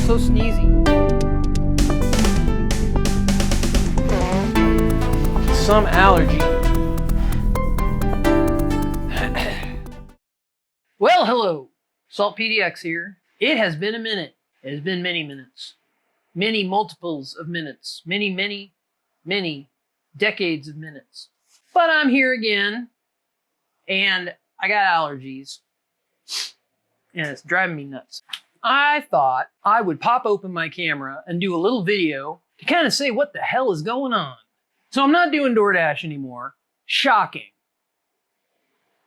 So sneezy. Some allergy. Well, hello. Salt PDX here. It has been a minute. It has been many minutes. Many multiples of minutes. Many decades of minutes. But I'm here again, and I got allergies, and it's driving me nuts. I thought I would pop open my camera and do a little video to kind of say what the hell is going on. So I'm not doing DoorDash anymore. Shocking.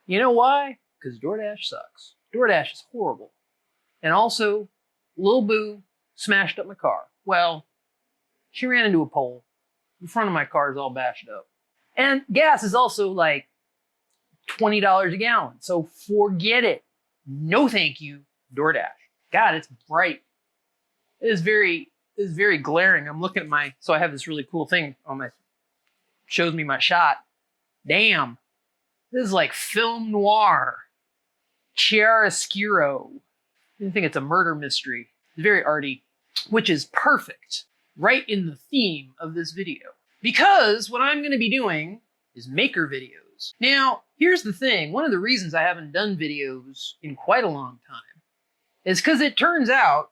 You know why? Because DoorDash sucks. DoorDash is horrible. And also, Lil Boo smashed up my car. Well, she ran into a pole. The front of my car is all bashed up. And gas is also like $20 a gallon. So forget it. No thank you, DoorDash. God, it's bright. It is very glaring. I'm looking at so I have this really cool thing on shows me my shot. Damn. This is like film noir. Chiaroscuro. I think it's a murder mystery. It's very arty, which is perfect. Right in the theme of this video. Because what I'm going to be doing is maker videos. Now, here's the thing. One of the reasons I haven't done videos in quite a long time is because it turns out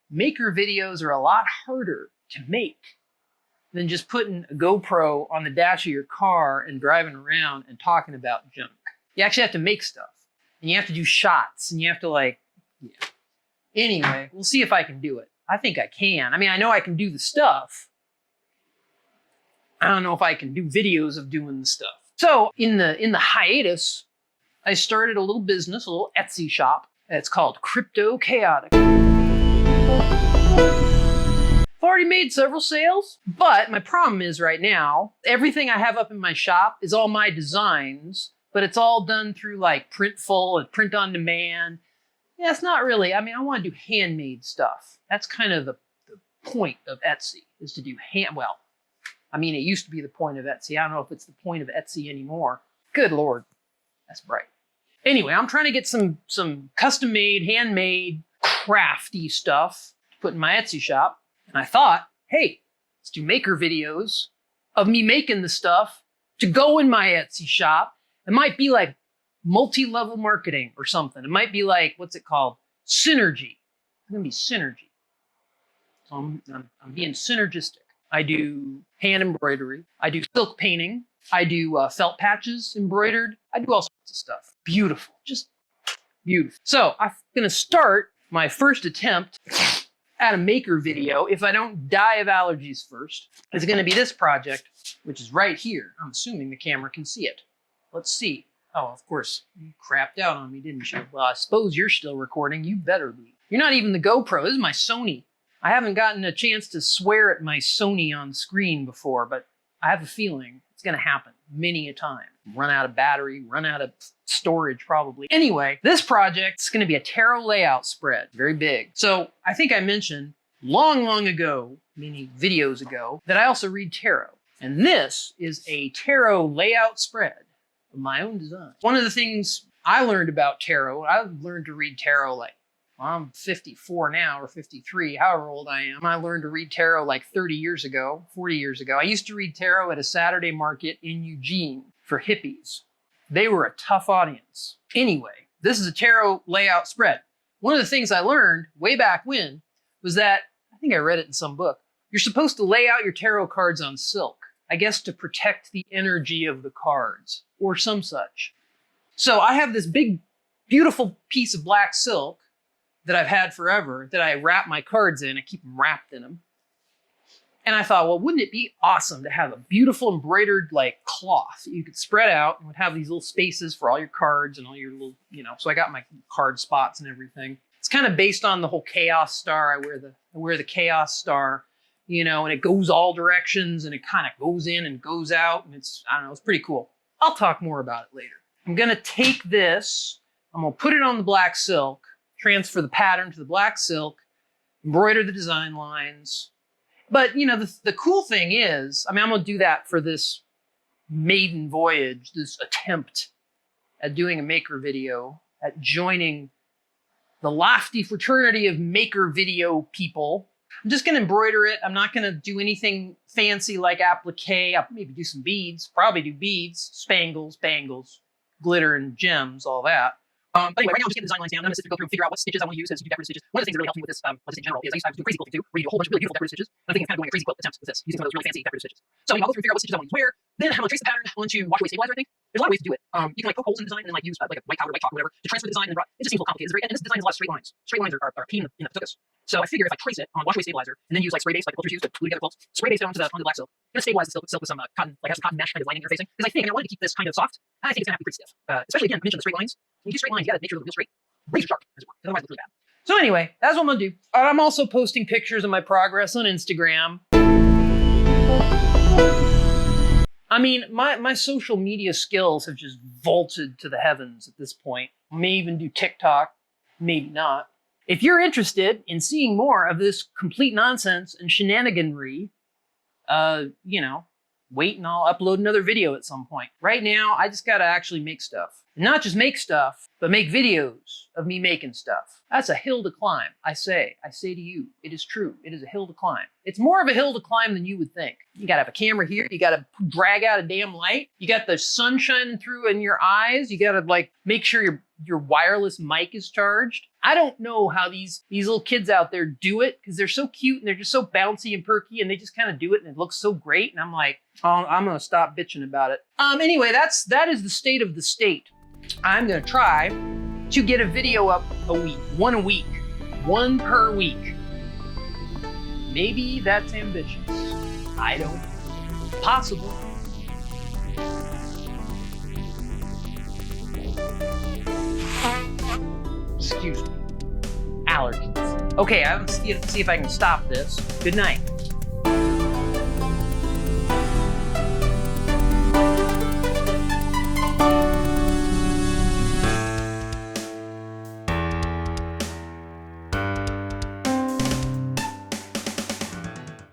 maker videos are a lot harder to make than just putting a GoPro on the dash of your car and driving around and talking about junk. You actually have to make stuff, and you have to do shots, and you have to Anyway, we'll see if I can do it. I think I can. I mean, I know I can do the stuff. I don't know if I can do videos of doing the stuff. So in the hiatus, I started a little business, a little Etsy shop. It's called Crypto Chaotic. I've already made several sales, but my problem is right now, everything I have up in my shop is all my designs, but it's all done through like Printful and print on demand. Yeah, it's not really, I mean, I want to do handmade stuff. That's kind of the point of Etsy, is to do well, I mean, it used to be the point of Etsy. I don't know if it's the point of Etsy anymore. Good Lord, that's bright. Anyway, I'm trying to get some custom-made, handmade, crafty stuff to put in my Etsy shop. And I thought, hey, let's do maker videos of me making the stuff to go in my Etsy shop. It might be like multi-level marketing or something. It might be like, what's it called? Synergy. It's going to be synergy. So I'm being synergistic. I do hand embroidery. I do silk painting. I do felt patches embroidered. I do all sorts of stuff. Beautiful, just beautiful. So I'm gonna start my first attempt at a maker video, if I don't die of allergies first. It's gonna be this project, which is right here. I'm assuming the camera can see it. Let's see. Oh, of course, you crapped out on me, didn't you? Well, I suppose you're still recording. You better be. You're not even the GoPro. This is my Sony. I haven't gotten a chance to swear at my Sony on screen before, but I have a feeling it's going to happen many a time. Run out of battery, run out of storage probably. Anyway, this project is going to be a tarot layout spread. Very big. So I think I mentioned long ago, many videos ago, that I also read tarot. And this is a tarot layout spread of my own design. One of the things I learned about tarot, I've learned to read tarot well, I'm 54 now, or 53, however old I am. I learned to read tarot like 30 years ago, 40 years ago. I used to read tarot at a Saturday market in Eugene for hippies. They were a tough audience. Anyway, this is a tarot layout spread. One of the things I learned way back when was that, I think I read it in some book, you're supposed to lay out your tarot cards on silk, I guess to protect the energy of the cards, or some such. So I have this big, beautiful piece of black silk that I've had forever, that I wrap my cards in. I keep them wrapped in them. And I thought, well, wouldn't it be awesome to have a beautiful embroidered like cloth that you could spread out and would have these little spaces for all your cards and all your little, so I got my card spots and everything. It's kind of based on the whole chaos star. I wear the chaos star, you know, and it goes all directions and it kind of goes in and goes out. And it's, I don't know, it's pretty cool. I'll talk more about it later. I'm going to take this, I'm going to put it on the black silk, transfer the pattern to the black silk, embroider the design lines. But, you know, the cool thing is, I mean, I'm going to do that for this maiden voyage, this attempt at doing a maker video, at joining the lofty fraternity of maker video people. I'm just going to embroider it. I'm not going to do anything fancy like applique. I'll maybe do some beads, probably do beads, spangles, bangles, glitter and gems, all that. But anyway, right now I'm just getting the design lines down. I'm going to sit and go through and figure out what stitches I want to use as you do decorative stitches. One of the things that really helped me with this, in general, is I used to do crazy quilting too, where you do a whole bunch of really beautiful decorative stitches. And I think I'm kind of doing a crazy quilt attempt with this, using some of those really fancy decorative stitches. So anyway, I'll go through and figure out what stitches I want to use where. Then I'm going to trace the pattern onto wash away stabilizer, I think. There's a lot of ways to do it. You can like poke holes in the design and like use like a white powder, white chalk, or whatever to transfer the design. And it just seems a little complicated. And this design has a lot of straight lines. Straight lines are key in the focus. So I figure if I trace it on wash away stabilizer and then use like spray base, like quilters use to glue together quilts, spray base it onto the black silk. I'm gonna stabilize the silk with some cotton, like has some cotton mesh kind of lining interfacing. Because I think I wanted to keep this kind of soft. I think it's gonna have to be pretty stiff. Especially again, I mentioned the straight lines. When you do straight lines, you gotta make sure they're real straight, razor sharp, as it were. Otherwise, it looks really bad. So anyway, that's what I'm gonna do. I'm also posting pictures of my progress on Instagram. I mean, my social media skills have just vaulted to the heavens at this point. I may even do TikTok, maybe not. If you're interested in seeing more of this complete nonsense and shenaniganry, you know, wait and I'll upload another video at some point. Right now, I just gotta actually make stuff. And not just make stuff, but make videos of me making stuff. That's a hill to climb, I say to you, it is true. It is a hill to climb. It's more of a hill to climb than you would think. You gotta have a camera here, you gotta drag out a damn light, you got the sun shining through in your eyes, you gotta like make sure your wireless mic is charged. I don't know how these little kids out there do it because they're so cute and they're just so bouncy and perky and they just kind of do it and it looks so great. And I'm like, oh, I'm gonna stop bitching about it. Anyway, that is the state of the state. I'm gonna try to get a video up a week, one per week. Maybe that's ambitious. I don't know. Possible. Excuse me. Allergies. Okay, I'm gonna see if I can stop this. Good night.